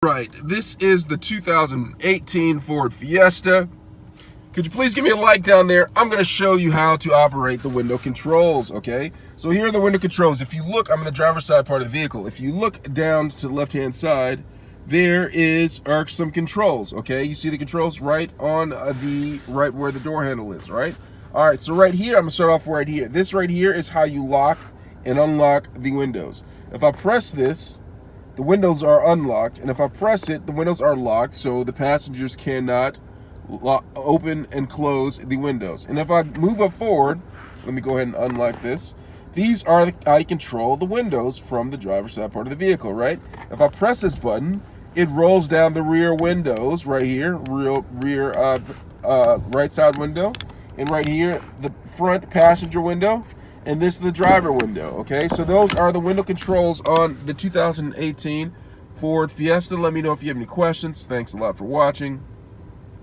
Right, this is the 2018 Ford Fiesta. Could you please give me a like down there? I'm going to show you how to operate the window controls, okay? So here are the window controls. If you look, I'm in the driver's side part of the vehicle. If you look down to the left-hand side, there are some controls, okay? You see the controls right on right where the door handle is, right? All right, so right here, I'm going to start off right here. This right here is how you lock and unlock the windows. If I press this, the windows are unlocked, and if I press it, the windows are locked, so the passengers cannot open and close the windows. And if I move up forward, let me go ahead and unlock this. These are how you control the windows from the driver's side part of the vehicle, right? If I press this button, it rolls down the rear windows right here, rear right side window, and right here the front passenger window. And this is the driver window, okay? So those are the window controls on the 2018 Ford Fiesta. Let me know if you have any questions. Thanks a lot for watching.